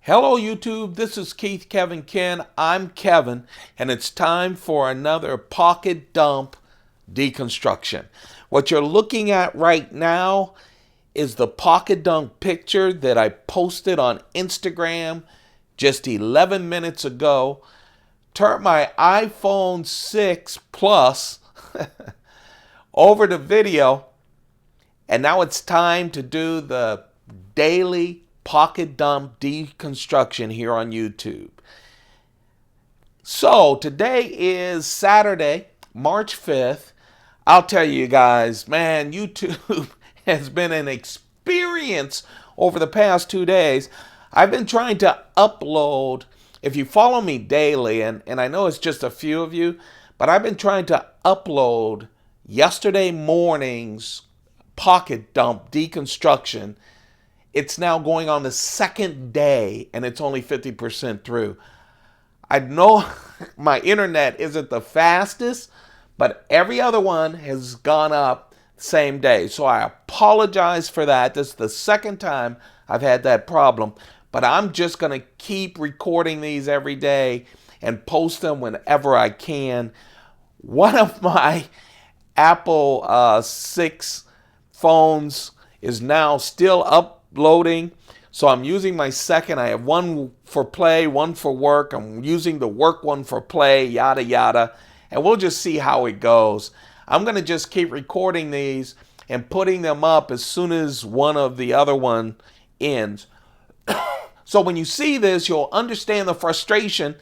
Hello YouTube, this is Keith Kevin Ken. I'm Kevin, and it's time for another pocket dump deconstruction. What you're looking at right now is the pocket dump picture that I posted on Instagram just 11 minutes ago. Turned my iPhone 6 Plus over to video, and now it's time to do the daily pocket dump deconstruction here on YouTube. So today is Saturday, March 5th. I'll tell you guys, man, YouTube has been an experience over the past 2 days. I've been trying to upload, if you follow me daily, and I know it's just a few of you, but I've been trying to upload yesterday morning's pocket dump deconstruction. It's now going on the second day, and it's only 50% through. I know my internet isn't the fastest, but every other one has gone up the same day. So I apologize for that. This is the second time I've had that problem, but I'm just going to keep recording these every day and post them whenever I can. One of my Apple 6 phones is now still uploading, so I'm using my second. I have one for play, one for work. I'm using the work one for play, yada yada, and we'll just see how it goes. I'm going to just keep recording these and putting them up as soon as one of the other one ends. So when you see this, you'll understand the frustration,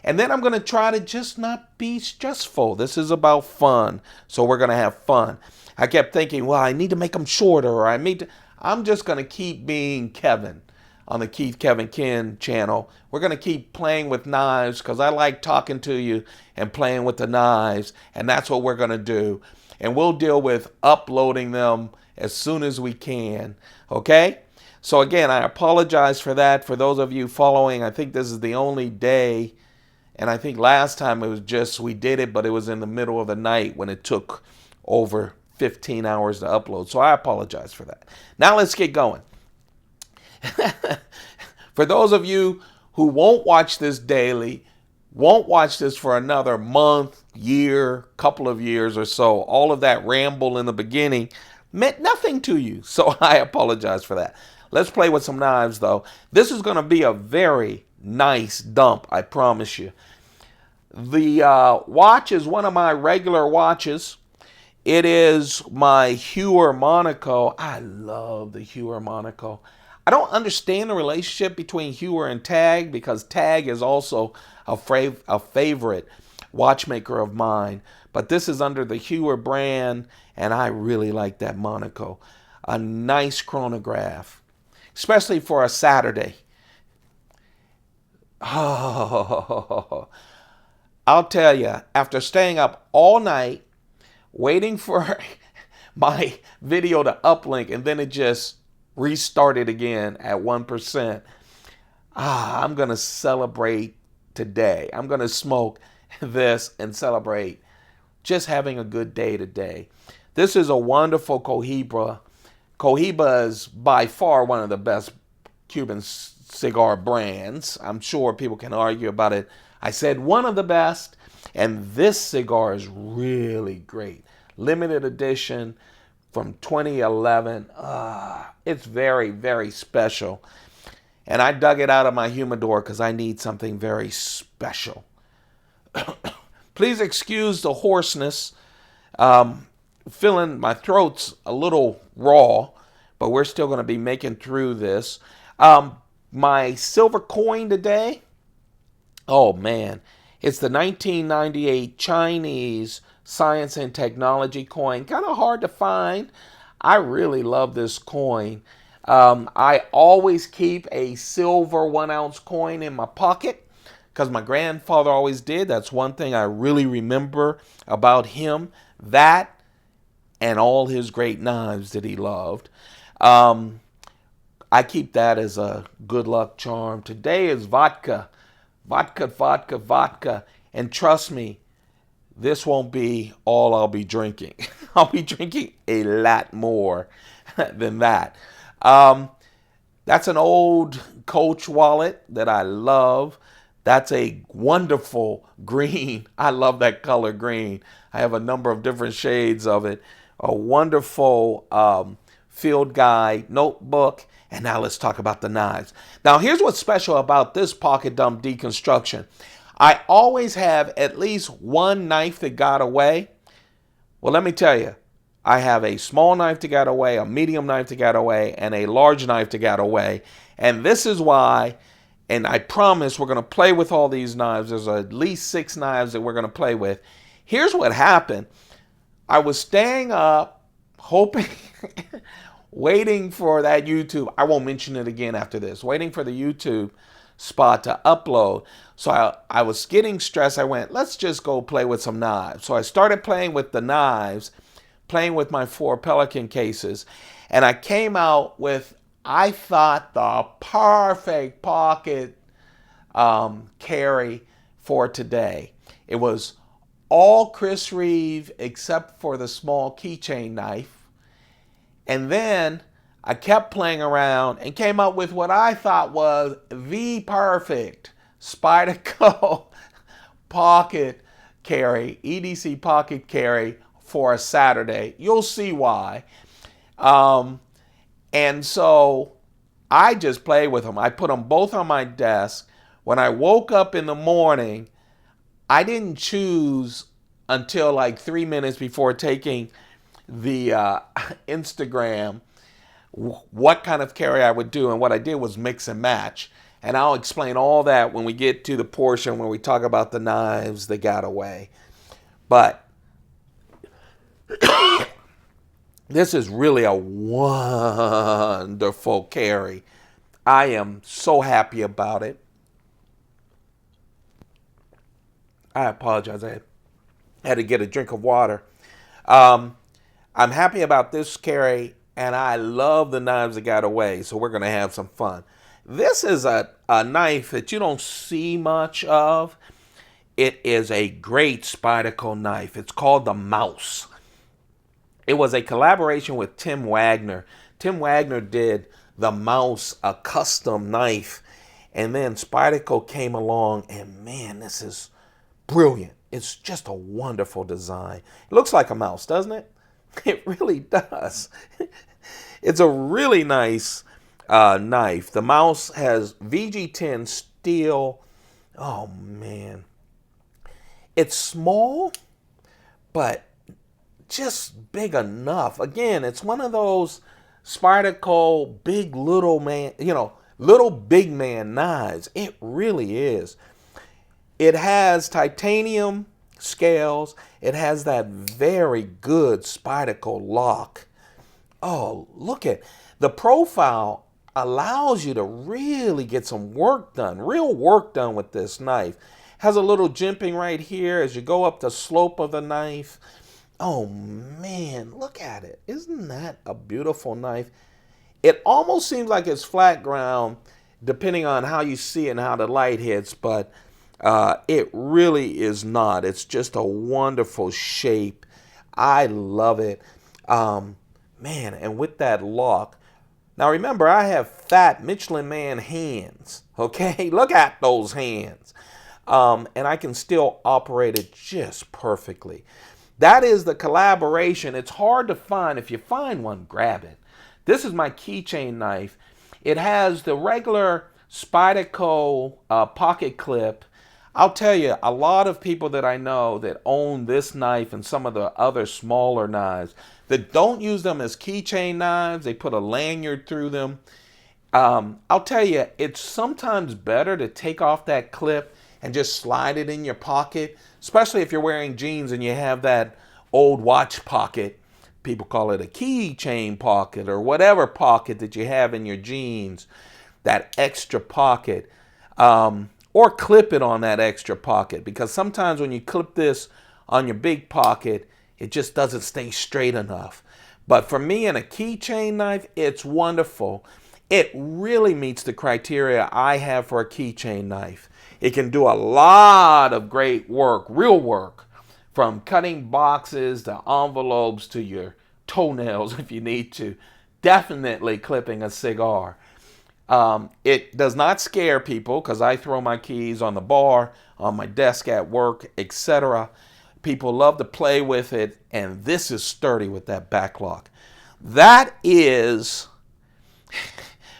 and then I'm going to try to just not be stressful. This is about fun, so we're going to have fun. I kept thinking, well, I need to make them shorter, or I'm just going to keep being Kevin on the Keith Kevin Ken channel. We're going to keep playing with knives because I like talking to you and playing with the knives, and that's what we're going to do. And we'll deal with uploading them as soon as we can, okay? So again, I apologize for that. For those of you following, I think this is the only day, and I think last time it was just we did it, but it was in the middle of the night when it took over 15 hours to upload. So I apologize for that. Now let's get going. For those of you who won't watch this daily, won't watch this for another month, year, couple of years or so, all of that ramble in the beginning meant nothing to you. So I apologize for that. Let's play with some knives though. This is going to be a very nice dump, I promise you. The watch is one of my regular watches. It is my Heuer Monaco. I love the Heuer Monaco. I don't understand the relationship between Heuer and Tag because Tag is also a favorite watchmaker of mine. But this is under the Heuer brand, and I really like that Monaco. A nice chronograph, especially for a Saturday. Oh, I'll tell you, after staying up all night, waiting for my video to uplink, and then it just restarted again at 1%. I'm going to celebrate today. I'm going to smoke this and celebrate just having a good day today. This is a wonderful Cohiba. Cohiba is by far one of the best Cuban cigar brands. I'm sure people can argue about it. I said one of the best, and this cigar is really great. Limited edition from 2011. It's very, very special. And I dug it out of my humidor because I need something very special. Please excuse the hoarseness. Feeling my throat's a little raw, but we're still going to be making through this. My silver coin today, oh man, it's the 1998 Chinese Science and Technology coin. Kind of hard to find. I really love this coin. I always keep a silver 1-ounce coin in my pocket because my grandfather always did. That's one thing I really remember about him. That and all his great knives that he loved. I keep that as a good luck charm. Today is vodka. Vodka, vodka, vodka. And trust me, this won't be all I'll be drinking. I'll be drinking a lot more than that. That's an old Coach wallet that I love. That's a wonderful green. I love that color green. I have a number of different shades of it. A wonderful field guide notebook. And now let's talk about the knives. Now here's what's special about this pocket dump deconstruction. I always have at least one knife that got away. Well, let me tell you, I have a small knife that got away, a medium knife that got away, and a large knife that got away. And this is why, and I promise we're going to play with all these knives. There's at least 6 knives that we're going to play with. Here's what happened. I was staying up, hoping, waiting for that YouTube. I won't mention it again after this. Waiting for the YouTube spot to upload. So I was getting stressed. I went, let's just go play with some knives. So I started playing with the knives, playing with my 4 Pelican cases, and I came out with, I thought, the perfect pocket carry for today. It was all Chris Reeve except for the small keychain knife. And then I kept playing around and came up with what I thought was the perfect Spyderco pocket carry, EDC pocket carry for a Saturday. You'll see why. And so I just played with them. I put them both on my desk. When I woke up in the morning, I didn't choose until like 3 minutes before taking the Instagram what kind of carry I would do. And what I did was mix and match. And I'll explain all that when we get to the portion where we talk about the knives that got away. But this is really a wonderful carry. I am so happy about it. I apologize. I had to get a drink of water. I'm happy about this carry, and I love the knives that got away, so we're going to have some fun. This is a knife that you don't see much of. It is a great Spyderco knife. It's called the Mouse. It was a collaboration with Tim Wagner. Tim Wagner did the Mouse, a custom knife. And then Spyderco came along, and man, this is brilliant. It's just a wonderful design. It looks like a mouse, doesn't it? It really does. It's a really nice knife. The Mouse has VG10 steel. Oh, man. It's small, but just big enough. Again, it's one of those Spyderco big little man, little big man knives. It really is. It has titanium scales. It has that very good Spyderco lock. Oh, look at the profile. Allows you to really get some work done, real work done with this knife. Has a little jimping right here as you go up the slope of the knife. Oh man, look at it. Isn't that a beautiful knife? It almost seems like it's flat ground depending on how you see it and how the light hits, but it really is not. It's just a wonderful shape. I love it. Man, and with that lock. Now remember, I have fat Michelin Man hands, okay? Look at those hands. And I can still operate it just perfectly. That is the collaboration. It's hard to find. If you find one, grab it. This is my keychain knife. It has the regular Spyderco pocket clip. I'll tell you, a lot of people that I know that own this knife and some of the other smaller knives that don't use them as keychain knives, they put a lanyard through them. I'll tell you, it's sometimes better to take off that clip and just slide it in your pocket, especially if you're wearing jeans and you have that old watch pocket. People call it a keychain pocket or whatever pocket that you have in your jeans, that extra pocket. Or clip it on that extra pocket, because sometimes when you clip this on your big pocket, it just doesn't stay straight enough. But for me, in a keychain knife, it's wonderful. It really meets the criteria I have for a keychain knife. It can do a lot of great work, real work, from cutting boxes to envelopes to your toenails if you need to. Definitely clipping a cigar. It does not scare people because I throw my keys on the bar, on my desk at work, etc. People love to play with it, and this is sturdy with that back lock. That is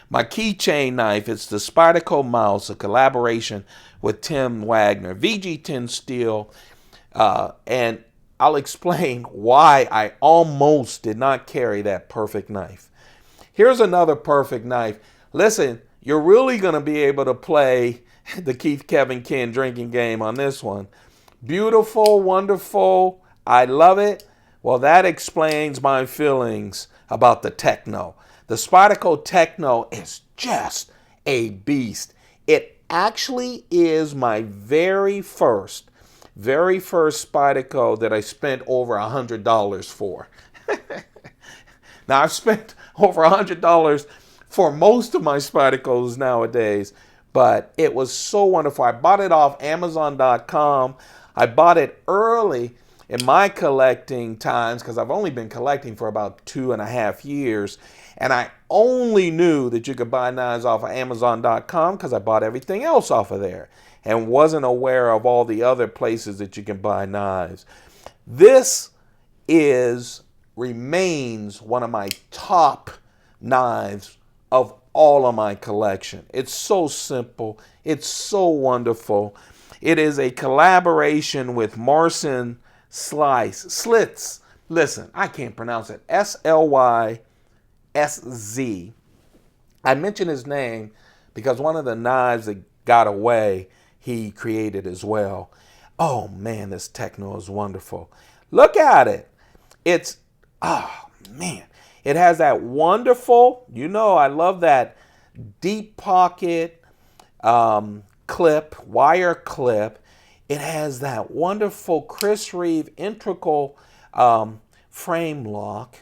my keychain knife. It's the Spyderco mouse, a collaboration with Tim Wagner, VG10 steel, and I'll explain why I almost did not carry that perfect knife. Here's another perfect knife. Listen, you're really going to be able to play the Keith, Kevin, Ken drinking game on this one. Beautiful, wonderful. I love it. Well, that explains my feelings about the Techno. The Spyderco Techno is just a beast. It actually is my very first Spyderco that I spent over $100 for. Now, I've spent over $100 for most of my Spydercos nowadays, but it was so wonderful. I bought it off Amazon.com. I bought it early in my collecting times because I've only been collecting for about 2.5 years, and I only knew that you could buy knives off of Amazon.com because I bought everything else off of there and wasn't aware of all the other places that you can buy knives. This remains one of my top knives of all of my collection. It's so simple. It's so wonderful. It is a collaboration with Marcin Slits. Listen, I can't pronounce it. Slysz. I mention his name because one of the knives that got away, he created as well. Oh man, this Techno is wonderful. Look at it. Oh man, it has that wonderful, I love that deep pocket clip, wire clip. It has that wonderful Chris Reeve integral frame lock.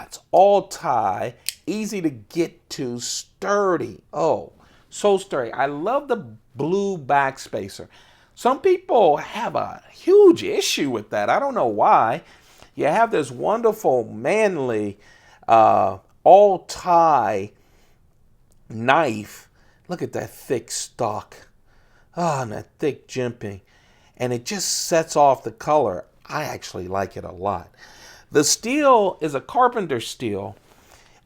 It's all tie, easy to get to, sturdy. Oh, so sturdy. I love the blue backspacer. Some people have a huge issue with that. I don't know why. You have this wonderful, manly, all tie knife. Look at that thick stock. And that thick jimping. And it just sets off the color. I actually like it a lot. The steel is a carpenter steel.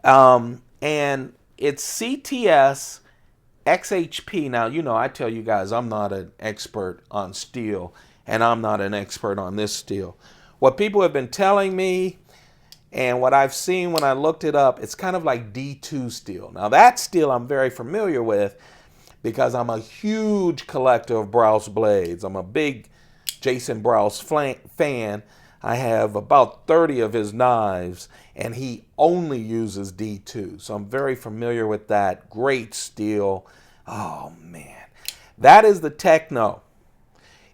And it's CTS XHP. Now, I tell you guys, I'm not an expert on steel. And I'm not an expert on this steel. What people have been telling me and what I've seen when I looked it up, it's kind of like D2 steel. Now that steel I'm very familiar with because I'm a huge collector of Browse blades. I'm a big Jason Browse fan. I have about 30 of his knives and he only uses D2. So I'm very familiar with that. Great steel. Oh man. That is the Techno.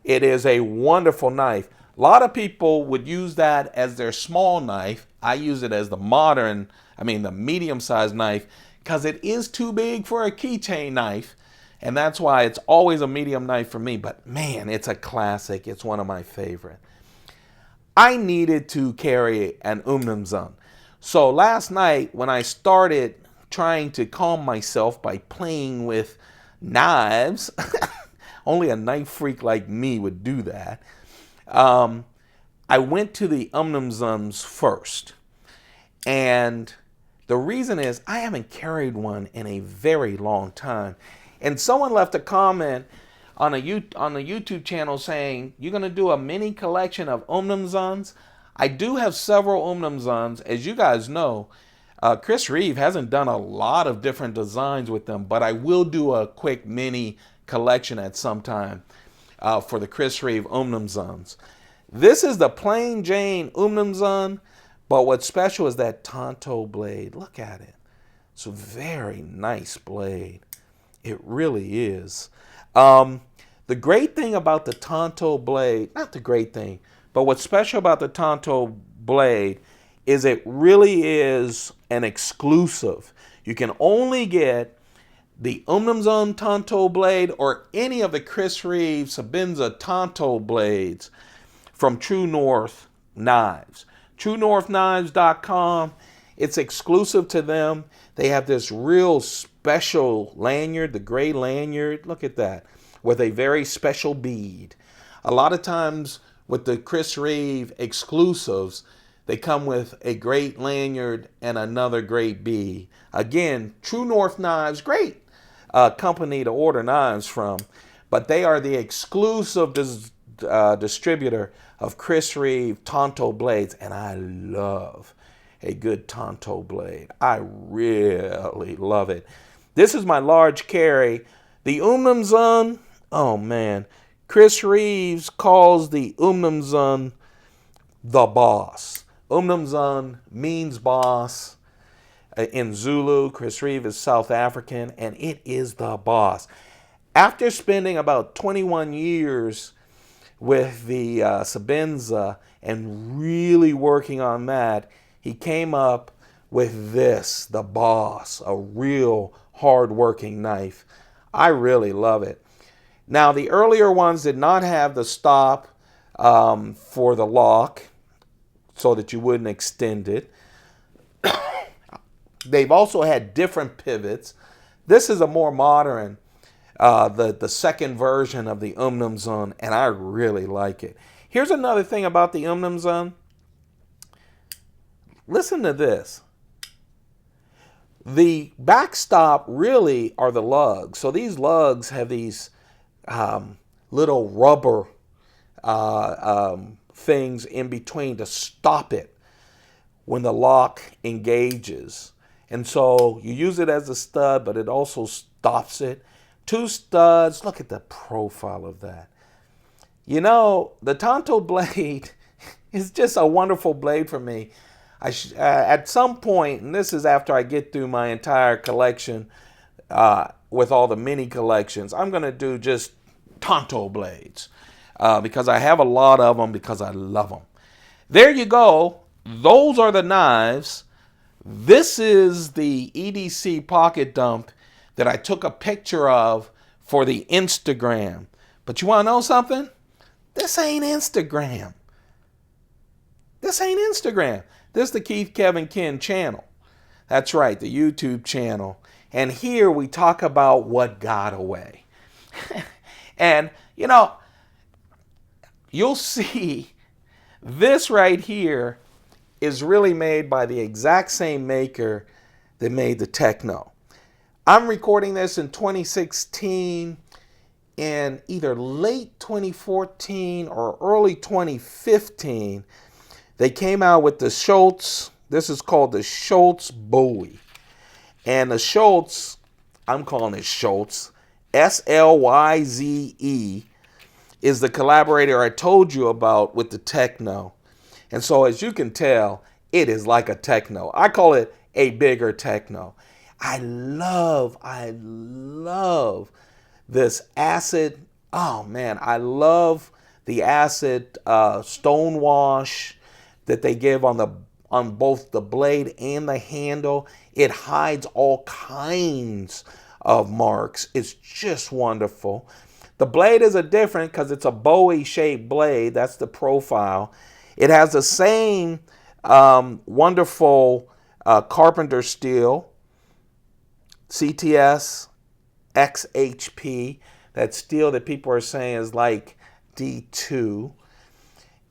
It is a wonderful knife. A lot of people would use that as their small knife. I use it as the medium-sized knife because it is too big for a keychain knife. And that's why it's always a medium knife for me. But man, it's a classic. It's one of my favorite. I needed to carry an Umnumzaan. So last night when I started trying to calm myself by playing with knives, only a knife freak like me would do that. I went to the Umnumzaans first. And the reason is I haven't carried one in a very long time. And someone left a comment on the YouTube channel saying, you're going to do a mini collection of Umnumzaans? I do have several Umnumzaans. As you guys know, Chris Reeve hasn't done a lot of different designs with them, but I will do a quick mini collection at some time for the Chris Reeve Umnumzaans. This is the plain Jane Umnumzaan, but what's special is that Tonto blade. Look at it. It's a very nice blade. It really is. The great thing about the Tonto blade, not the great thing, but what's special about the Tonto blade is it really is an exclusive. You can only get the Umnumzaan Tonto blade or any of the Chris Reeve Sabinza Tonto blades from True North Knives. TrueNorthKnives.com It's exclusive to them. They have this real special lanyard, the gray lanyard. Look at that, with a very special bead. A lot of times with the Chris Reeve exclusives, they come with a great lanyard and another great bead. Again, True North Knives, great company to order knives from, but they are the exclusive distributor of Chris Reeve Tonto blades, and I love a good Tonto blade. I really love it. This is my large carry. The Umnumzaan, oh man, Chris Reeves calls the Umnumzaan the boss. Umnumzaan means boss in Zulu. Chris Reeve is South African, and it is the boss. After spending about 21 years with the Sebenza and really working on that, he came up with this, the boss, a real hard-working knife. I really love it. Now, the earlier ones did not have the stop for the lock so that you wouldn't extend it. They've also had different pivots. This is a more modern, the second version of the Umnumzaan, and I really like it. Here's another thing about the Umnumzaan. Listen to this. The backstop really are the lugs. So these lugs have these little rubber things in between to stop it when the lock engages. And so you use it as a stud, but it also stops it. 2 studs. Look at the profile of that. You know, the Tonto blade is just a wonderful blade for me. At some point, and this is after I get through my entire collection with all the mini collections, I'm going to do just Tonto blades because I have a lot of them because I love them. There you go. Those are the knives. This is the EDC pocket dump that I took a picture of for the Instagram. But you want to know something? This ain't Instagram. This ain't Instagram. This is the Keith Kevin Ken channel. That's right, the YouTube channel. And here we talk about what got away. And, you know, you'll see this right here is really made by the exact same maker that made the Techno. I'm recording this in 2016. In either late 2014 or early 2015, they came out with the Schultz. This is called the Schultz Bowie. And the Schultz, I'm calling it Schultz, Slyze, is the collaborator I told you about with the Techno. And so as you can tell, it is like a Techno. I call it a bigger Techno. I love this acid. Oh man, I love the acid stonewash that they give on both the blade and the handle. It hides all kinds of marks. It's just wonderful. The blade is a different because it's a Bowie shaped blade. That's the profile. It has the same wonderful carpenter steel, CTS XHP, that steel that people are saying is like D2.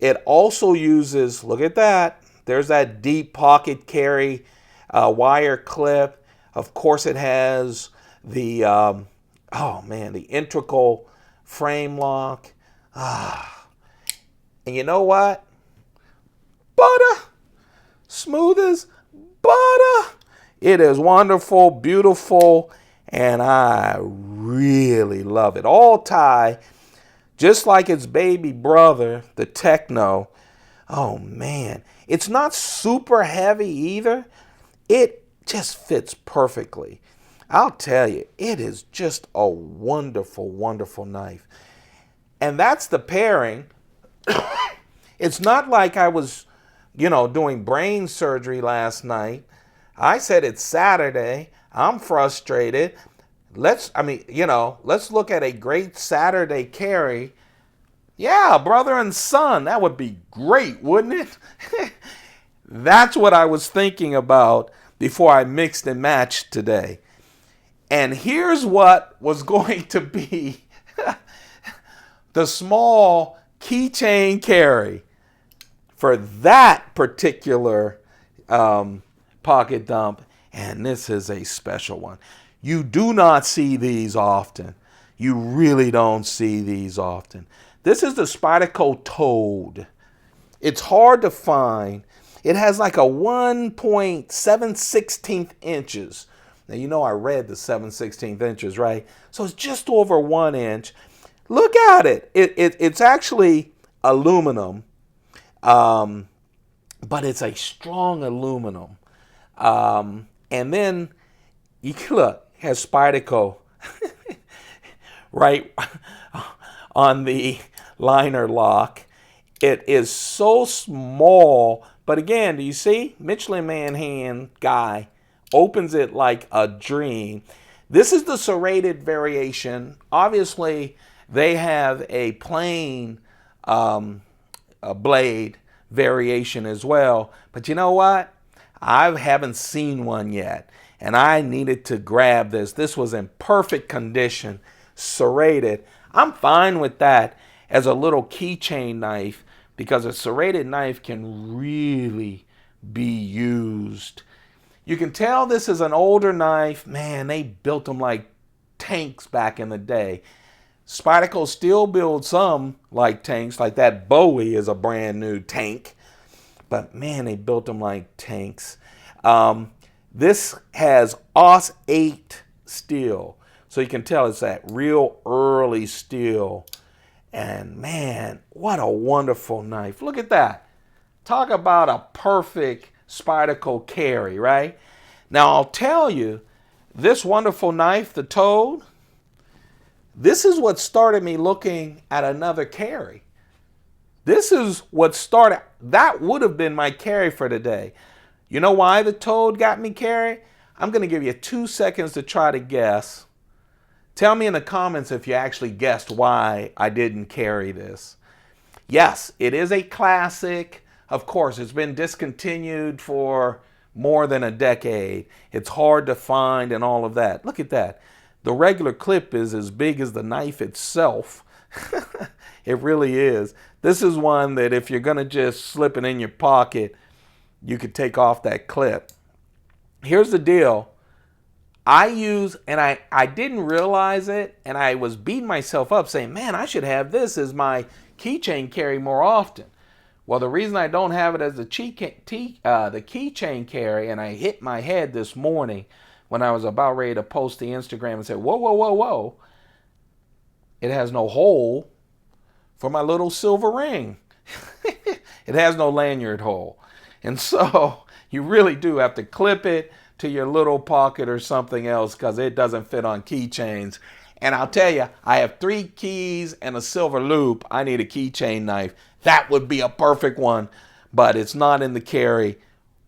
It also uses, look at that, there's that deep pocket carry wire clip. Of course it has the, the integral frame lock. And you know what? Butter! Smooth as butter! It is wonderful, beautiful, and I really love it. All tie, just like its baby brother, the Techno. Oh man, it's not super heavy either. It just fits perfectly. I'll tell you, it is just a wonderful, wonderful knife. And that's the pairing. It's not like I was, doing brain surgery last night. I said it's Saturday. I'm frustrated. Let's look at a great Saturday carry. Yeah, brother and son. That would be great, wouldn't it? That's what I was thinking about before I mixed and matched today. And here's what was going to be the small keychain carry for that particular pocket dump. And this is a special one. You do not see these often. You really don't see these often. This is the Spyderco Toad. It's hard to find. It has like a 1.716 inches. Now, you know I read the 7/16 inches, right? So it's just over 1 inch. Look at it. It's actually aluminum, but it's a strong aluminum. And then you can look, it has Spyderco right on the liner lock. It is so small, but again, do you see? Michelin Man hand guy opens it like a dream. This is the serrated variation. Obviously, they have a plain a blade variation as well. But you know what? I haven't seen one yet, and I needed to grab this. This was in perfect condition, serrated. I'm fine with that as a little keychain knife because a serrated knife can really be used. You can tell this is an older knife. Man, they built them like tanks back in the day. Spyderco still builds some like tanks, like that Bowie is a brand new tank. But man, they built them like tanks. This has Aus 8 steel. So you can tell it's that real early steel. And man, what a wonderful knife. Look at that. Talk about a perfect Spyderco carry, right? Now I'll tell you, this wonderful knife, the Toad, this is what started me looking at another carry. This is what started, that would have been my carry for today. You know why the Toad got me carry? I'm going to give you 2 seconds to try to guess. Tell me in the comments if you actually guessed why I didn't carry this. Yes, it is a classic. Of course, it's been discontinued for more than a decade. It's hard to find and all of that. Look at that. The regular clip is as big as the knife itself. It really is. This is one that if you're going to just slip it in your pocket, you could take off that clip. Here's the deal. I use, and I didn't realize it, and I was beating myself up saying, man, I should have this as my keychain carry more often. Well, the reason I don't have it as the keychain carry, and I hit my head this morning when I was about ready to post the Instagram and say, whoa, whoa, whoa, whoa. It has no hole for my little silver ring. It has no lanyard hole. And so you really do have to clip it to your little pocket or something else because it doesn't fit on keychains. And I'll tell you, I have 3 keys and a silver loop. I need a keychain knife. That would be a perfect one, but it's not in the carry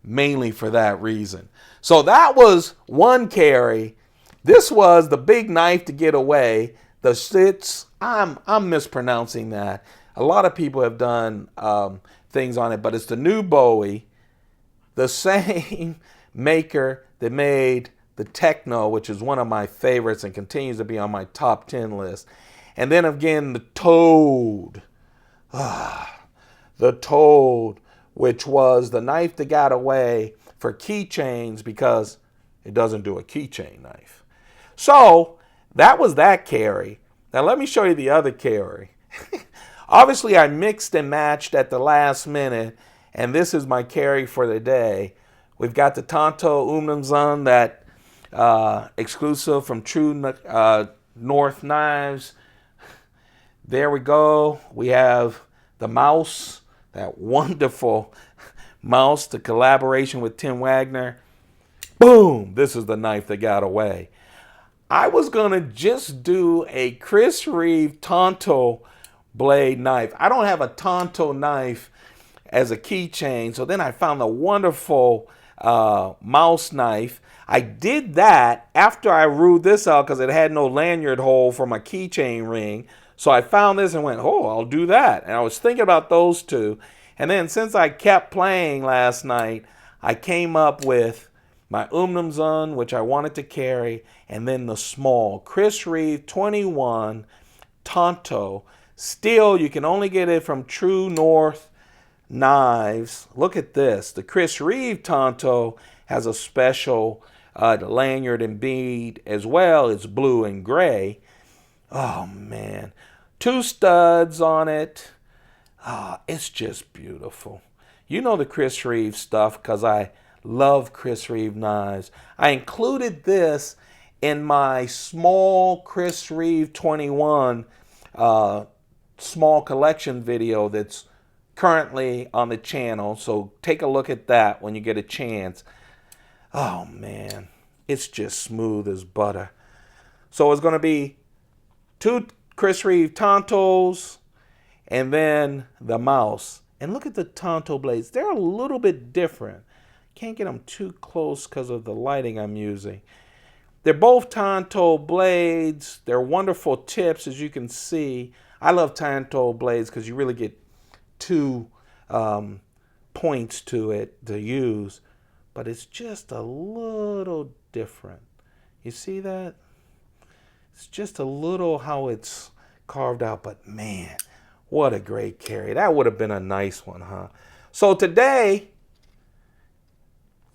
mainly for that reason. So that was one carry. This was the big knife to get away. The Schultz, I'm mispronouncing that. A lot of people have done things on it, but it's the new Bowie, the same maker that made the Techno, which is one of my favorites and continues to be on my top 10 list. And then again, the Toad. The Toad, which was the knife that got away for keychains because it doesn't do a keychain knife. So that was that carry. Now let me show you the other carry. Obviously, I mixed and matched at the last minute, and this is my carry for the day. We've got the Reeve Umnumzaan, that exclusive from True North Knives. There we go. We have the mouse, that wonderful mouse, the collaboration with Tim Wagner. Boom! This is the knife that got away. I was going to just do a Chris Reeve Tonto blade knife. I don't have a Tonto knife as a keychain, so then I found a wonderful mouse knife. I did that after I ruled this out because it had no lanyard hole for my keychain ring. So I found this and went, oh, I'll do that. And I was thinking about those two. And then since I kept playing last night, I came up with my Umnumzaan, which I wanted to carry, and then the small Reeve 21 Tonto. Still, you can only get it from True North Knives. Look at this. The Reeve Tonto has a special lanyard and bead as well. It's blue and gray. Oh, man. 2 studs on it. It's just beautiful. You know the Reeve stuff because I love Reeve knives. I included this in my small Reeve 21 small collection video that's currently on the channel. So take a look at that when you get a chance. Oh, man. It's just smooth as butter. So it's going to be 2 Reeve Tontos and then the mouse. And look at the Tonto blades. They're a little bit different. Can't get them too close because of the lighting I'm using. They're both Tonto blades. They're wonderful tips, as you can see. I love Tonto blades because you really get 2 points to it to use. But it's just a little different. You see that? It's just a little how it's carved out. But man, what a great carry. That would have been a nice one, huh? So today,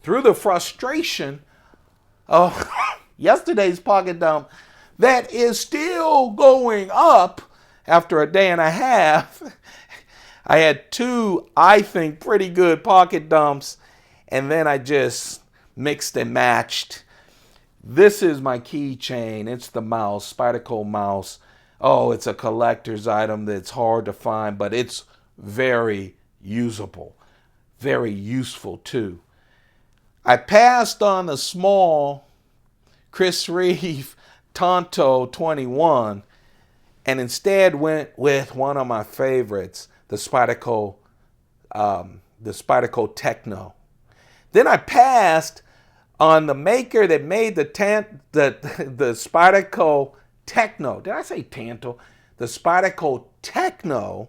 through the frustration of yesterday's pocket dump that is still going up after a day and a half, I had 2, I think, pretty good pocket dumps, and then I just mixed and matched. This is my keychain. It's the mouse, Spyderco mouse. Oh, it's a collector's item that's hard to find, but it's very usable, very useful too. I passed on the small Reeve Tonto 21 and instead went with one of my favorites, the Spyderco Techno. Then I passed on the maker that made the Spyderco Techno. Did I say Tanto? The Spyderco Techno.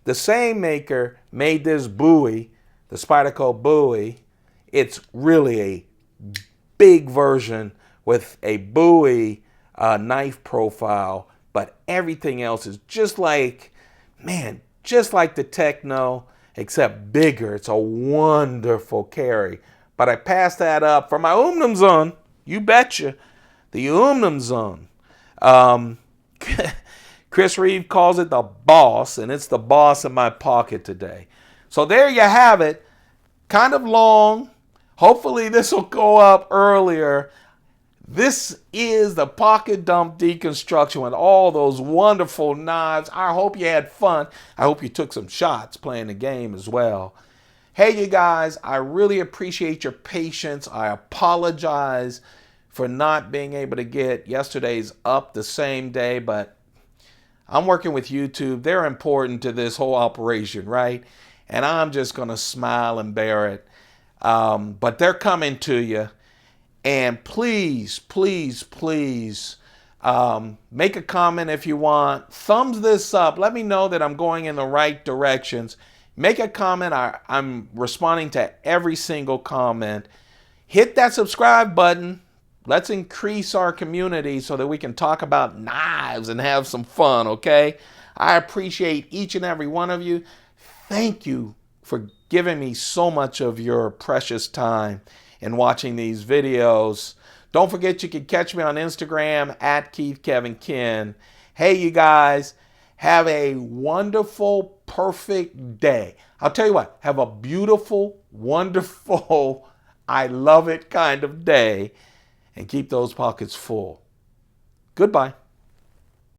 The same maker made this Bowie, the Spyderco Bowie. It's really a big version with a Bowie knife profile, but everything else is just like, man, just like the Techno, except bigger. It's a wonderful carry. But I passed that up for my Umnumzaan. You betcha. The Umnumzaan. Reeve calls it the boss, and it's the boss in my pocket today. So there you have it. Kind of long. Hopefully this will go up earlier. This is the pocket dump deconstruction with all those wonderful knives. I hope you had fun. I hope you took some shots playing the game as well. Hey, you guys, I really appreciate your patience. I apologize for not being able to get yesterday's up the same day, but I'm working with YouTube. They're important to this whole operation, right? And I'm just going to smile and bear it. But they're coming to you. And please, please, please make a comment if you want. Thumbs this up. Let me know that I'm going in the right directions. Make a comment. I'm responding to every single comment. Hit that subscribe button. Let's increase our community so that we can talk about knives and have some fun, okay? I appreciate each and every one of you. Thank you for giving me so much of your precious time in watching these videos. Don't forget you can catch me on Instagram at KeithKevinKen. Hey, you guys, have a wonderful, perfect day. I'll tell you what, have a beautiful, wonderful, I love it kind of day, and keep those pockets full. Goodbye.